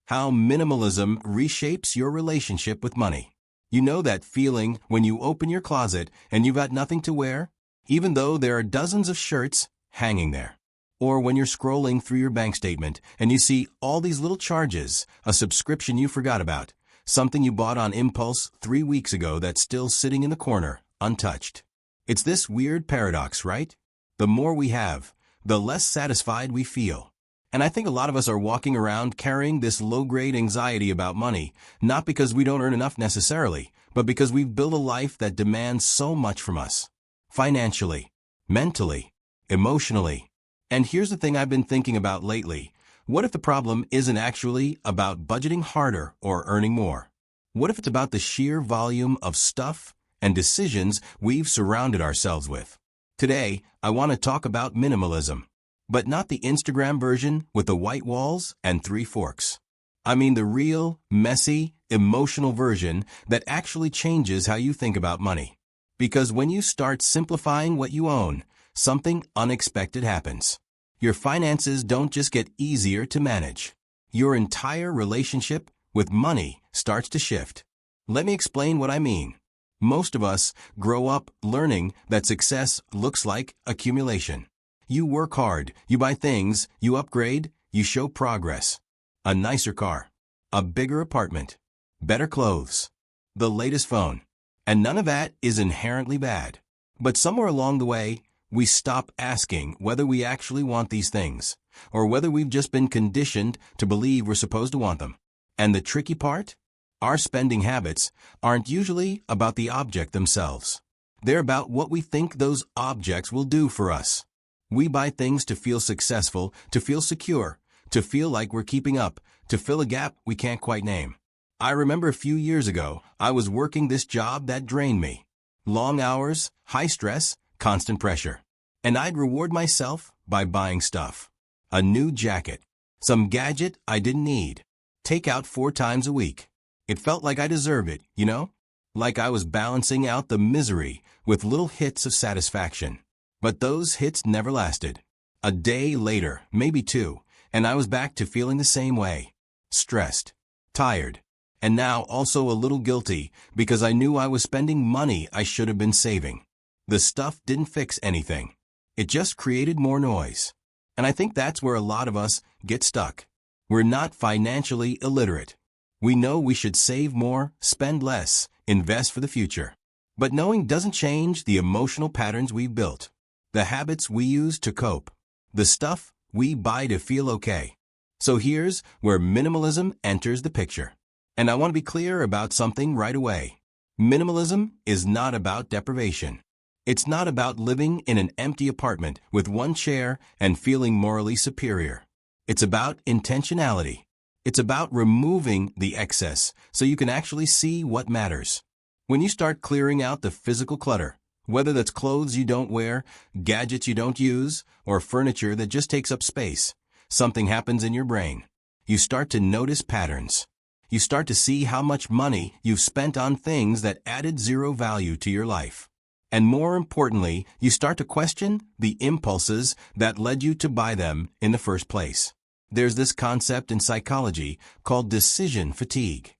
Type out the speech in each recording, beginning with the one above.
How minimalism reshapes your relationship with money. You know that feeling when you open your closet and you've got nothing to wear, even though there are dozens of shirts hanging there. Or when you're scrolling through your bank statement and you see all these little charges, a subscription you forgot about, something you bought on impulse 3 weeks ago that's still sitting in the corner, untouched. It's this weird paradox, right? The more we have, the less satisfied we feel. And I think a lot of us are walking around carrying this low-grade anxiety about money, not because we don't earn enough necessarily, but because we've built a life that demands so much from us. Financially, mentally, emotionally. And here's the thing I've been thinking about lately. What if the problem isn't actually about budgeting harder or earning more? What if it's about the sheer volume of stuff and decisions we've surrounded ourselves with? Today, I want to talk about minimalism. But not the Instagram version with the white walls and 3 forks. I mean the real, messy, emotional version that actually changes how you think about money. Because when you start simplifying what you own, something unexpected happens. Your finances don't just get easier to manage. Your entire relationship with money starts to shift. Let me explain what I mean. Most of us grow up learning that success looks like accumulation. You work hard, you buy things, you upgrade, you show progress. A nicer car, a bigger apartment, better clothes, the latest phone. And none of that is inherently bad. But somewhere along the way, we stop asking whether we actually want these things, or whether we've just been conditioned to believe we're supposed to want them. And the tricky part? Our spending habits aren't usually about the object themselves. They're about what we think those objects will do for us. We buy things to feel successful, to feel secure, to feel like we're keeping up, to fill a gap we can't quite name. I remember a few years ago, I was working this job that drained me. Long hours, high stress, constant pressure. And I'd reward myself by buying stuff. A new jacket. Some gadget I didn't need. Take out 4 times a week. It felt like I deserved it, you know? Like I was balancing out the misery with little hits of satisfaction. But those hits never lasted. A day later, maybe 2, and I was back to feeling the same way. Stressed, tired, and now also a little guilty because I knew I was spending money I should have been saving. The stuff didn't fix anything. It just created more noise. And I think that's where a lot of us get stuck. We're not financially illiterate. We know we should save more, spend less, invest for the future. But knowing doesn't change the emotional patterns we've built. The habits we use to cope. The stuff we buy to feel okay. So here's where minimalism enters the picture. And I want to be clear about something right away. Minimalism is not about deprivation. It's not about living in an empty apartment with 1 chair and feeling morally superior. It's about intentionality. It's about removing the excess so you can actually see what matters. When you start clearing out the physical clutter, whether that's clothes you don't wear, gadgets you don't use, or furniture that just takes up space, something happens in your brain. You start to notice patterns. You start to see how much money you've spent on things that added 0 value to your life. And more importantly, you start to question the impulses that led you to buy them in the first place. There's this concept in psychology called decision fatigue.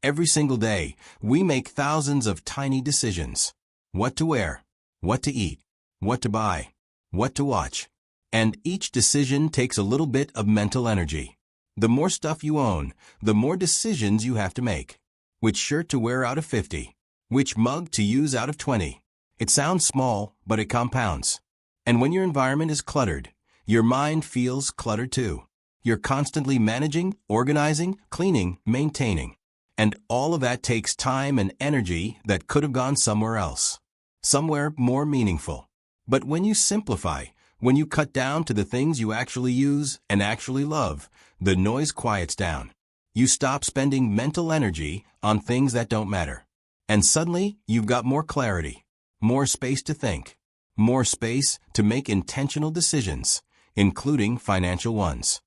Every single day, we make thousands of tiny decisions. What to wear, what to eat, what to buy, what to watch. And each decision takes a little bit of mental energy. The more stuff you own, the more decisions you have to make. Which shirt to wear out of 50? Which mug to use out of 20? It sounds small, but it compounds. And when your environment is cluttered, your mind feels cluttered too. You're constantly managing, organizing, cleaning, maintaining. And all of that takes time and energy that could have gone somewhere else. Somewhere more meaningful. But when you simplify, when you cut down to the things you actually use and actually love, the noise quiets down. You stop spending mental energy on things that don't matter. And suddenly, you've got more clarity, more space to think, more space to make intentional decisions, including financial ones.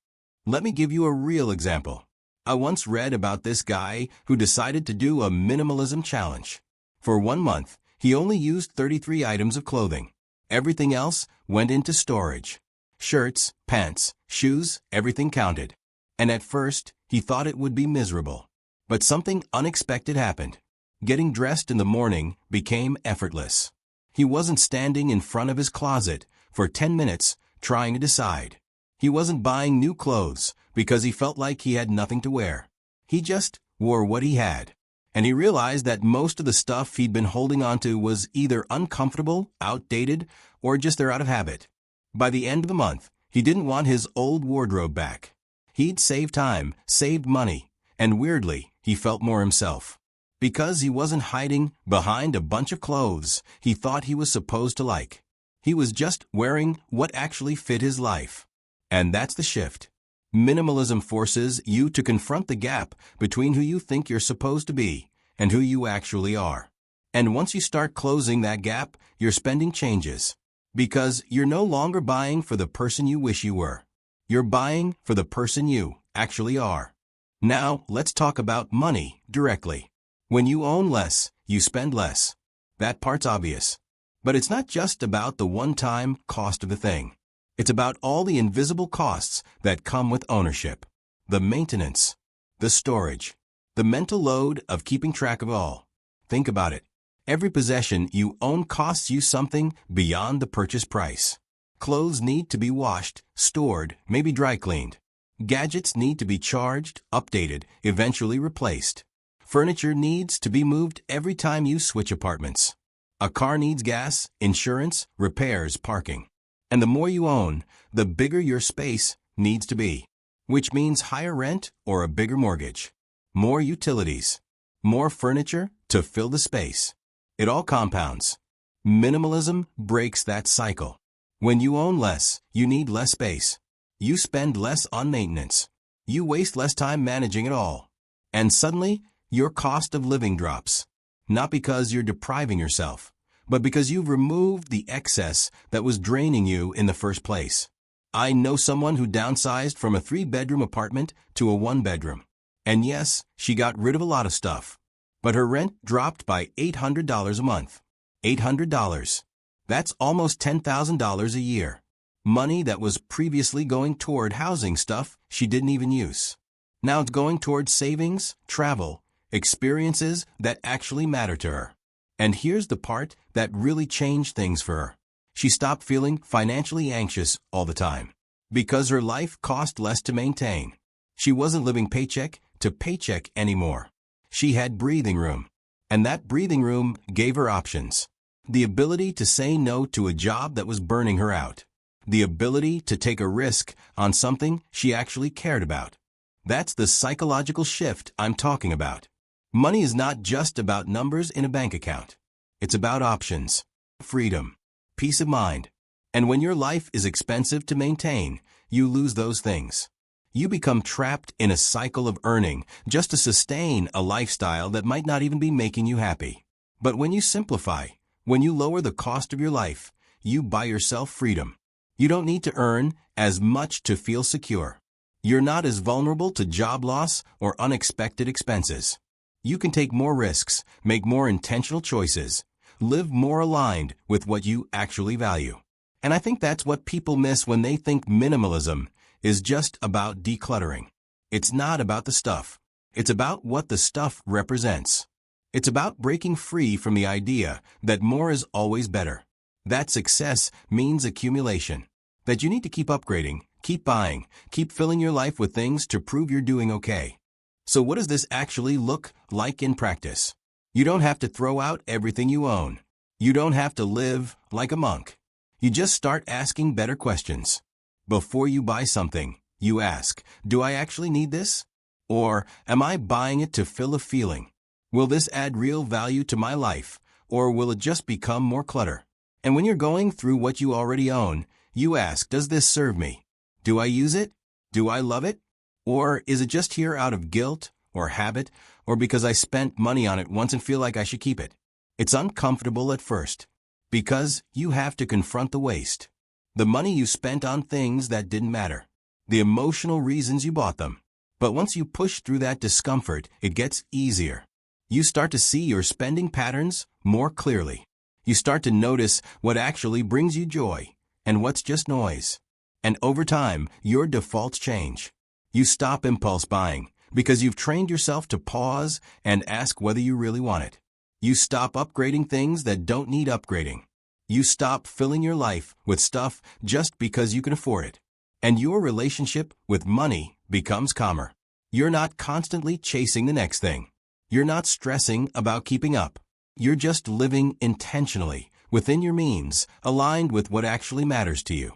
Let me give you a real example. I once read about this guy who decided to do a minimalism challenge. For 1 month, he only used 33 items of clothing. Everything else went into storage. Shirts, pants, shoes, everything counted. And at first, he thought it would be miserable. But something unexpected happened. Getting dressed in the morning became effortless. He wasn't standing in front of his closet for 10 minutes trying to decide. He wasn't buying new clothes because he felt like he had nothing to wear. He just wore what he had. And he realized that most of the stuff he'd been holding onto was either uncomfortable, outdated, or just they're out of habit. By the end of the month, he didn't want his old wardrobe back. He'd saved time, saved money, and weirdly, he felt more himself. Because he wasn't hiding behind a bunch of clothes he thought he was supposed to like. He was just wearing what actually fit his life. And that's the shift. Minimalism forces you to confront the gap between who you think you're supposed to be and who you actually are. And once you start closing that gap, your spending changes. Because you're no longer buying for the person you wish you were. You're buying for the person you actually are. Now, let's talk about money directly. When you own less, you spend less. That part's obvious. But it's not just about the one-time cost of the thing. It's about all the invisible costs that come with ownership. The maintenance, the storage, the mental load of keeping track of all. Think about it. Every possession you own costs you something beyond the purchase price. Clothes need to be washed, stored, maybe dry cleaned. Gadgets need to be charged, updated, eventually replaced. Furniture needs to be moved every time you switch apartments. A car needs gas, insurance, repairs, parking. And the more you own, the bigger your space needs to be. Which means higher rent or a bigger mortgage. More utilities. More furniture to fill the space. It all compounds. Minimalism breaks that cycle. When you own less, you need less space. You spend less on maintenance. You waste less time managing it all. And suddenly, your cost of living drops. Not because you're depriving yourself, but because you've removed the excess that was draining you in the first place. I know someone who downsized from a 3-bedroom apartment to a 1-bedroom. And yes, she got rid of a lot of stuff. But her rent dropped by $800 a month. $800. That's almost $10,000 a year. Money that was previously going toward housing stuff she didn't even use. Now it's going toward savings, travel, experiences that actually matter to her. And here's the part that really changed things for her. She stopped feeling financially anxious all the time. Because her life cost less to maintain. She wasn't living paycheck to paycheck anymore. She had breathing room. And that breathing room gave her options. The ability to say no to a job that was burning her out. The ability to take a risk on something she actually cared about. That's the psychological shift I'm talking about. Money is not just about numbers in a bank account. It's about options, freedom, peace of mind. And when your life is expensive to maintain, you lose those things. You become trapped in a cycle of earning just to sustain a lifestyle that might not even be making you happy. But when you simplify, when you lower the cost of your life, you buy yourself freedom. You don't need to earn as much to feel secure. You're not as vulnerable to job loss or unexpected expenses. You can take more risks, make more intentional choices, live more aligned with what you actually value. And I think that's what people miss when they think minimalism is just about decluttering. It's not about the stuff. It's about what the stuff represents. It's about breaking free from the idea that more is always better. That success means accumulation. That you need to keep upgrading, keep buying, keep filling your life with things to prove you're doing okay. So what does this actually look like in practice? You don't have to throw out everything you own. You don't have to live like a monk. You just start asking better questions. Before you buy something, you ask, do I actually need this? Or am I buying it to fill a feeling? Will this add real value to my life, or will it just become more clutter? And when you're going through what you already own, you ask, does this serve me? Do I use it? Do I love it? Or is it just here out of guilt or habit, or because I spent money on it once and feel like I should keep it? It's uncomfortable at first, because you have to confront the waste. The money you spent on things that didn't matter. The emotional reasons you bought them. But once you push through that discomfort, it gets easier. You start to see your spending patterns more clearly. You start to notice what actually brings you joy and what's just noise. And over time, your defaults change. You stop impulse buying because you've trained yourself to pause and ask whether you really want it. You stop upgrading things that don't need upgrading. You stop filling your life with stuff just because you can afford it. And your relationship with money becomes calmer. You're not constantly chasing the next thing. You're not stressing about keeping up. You're just living intentionally, within your means, aligned with what actually matters to you.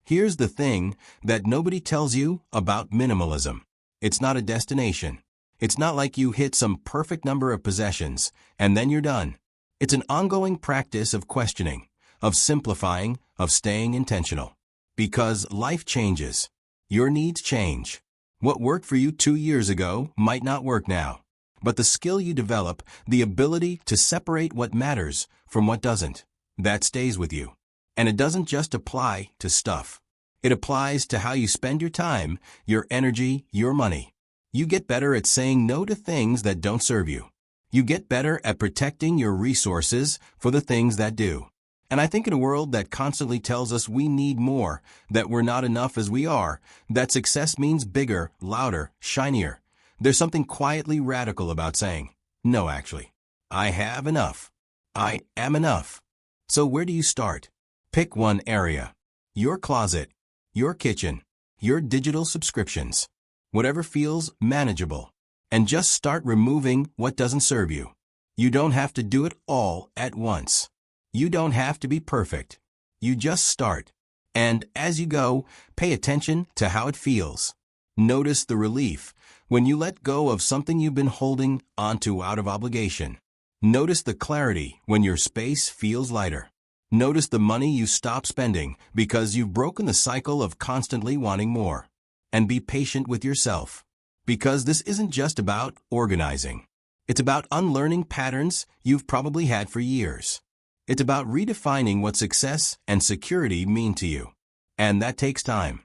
Here's the thing that nobody tells you about minimalism. It's not a destination. It's not like you hit some perfect number of possessions and then you're done. It's an ongoing practice of questioning, of simplifying, of staying intentional. Because life changes. Your needs change. What worked for you 2 years ago might not work now. But the skill you develop, the ability to separate what matters from what doesn't, that stays with you. And it doesn't just apply to stuff. It applies to how you spend your time, your energy, your money. You get better at saying no to things that don't serve you. You get better at protecting your resources for the things that do. And I think in a world that constantly tells us we need more, that we're not enough as we are, that success means bigger, louder, shinier, there's something quietly radical about saying, no, actually, I have enough. I am enough. So where do you start? Pick one area. Your closet, your kitchen, your digital subscriptions, whatever feels manageable. And just start removing what doesn't serve you. You don't have to do it all at once. You don't have to be perfect. You just start. And as you go, pay attention to how it feels. Notice the relief when you let go of something you've been holding onto out of obligation. Notice the clarity when your space feels lighter. Notice the money you stop spending because you've broken the cycle of constantly wanting more. And be patient with yourself. Because this isn't just about organizing. It's about unlearning patterns you've probably had for years. It's about redefining what success and security mean to you. And that takes time.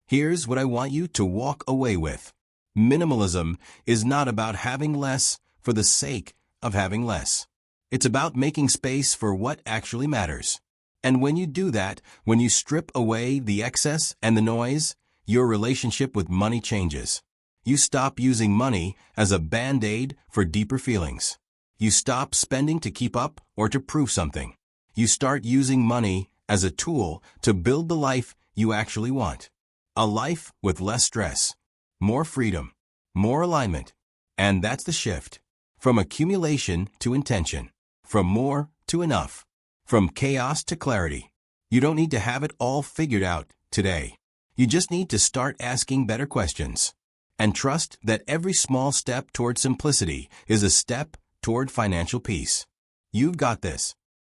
Here's what I want you to walk away with. Minimalism is not about having less for the sake of having less. It's about making space for what actually matters. And when you do that, when you strip away the excess and the noise, your relationship with money changes. You stop using money as a band-aid for deeper feelings. You stop spending to keep up or to prove something. You start using money as a tool to build the life you actually want. A life with less stress, more freedom, more alignment. And that's the shift. From accumulation to intention. From more to enough. From chaos to clarity. You don't need to have it all figured out today. You just need to start asking better questions. And trust that every small step toward simplicity is a step toward financial peace. You've got this.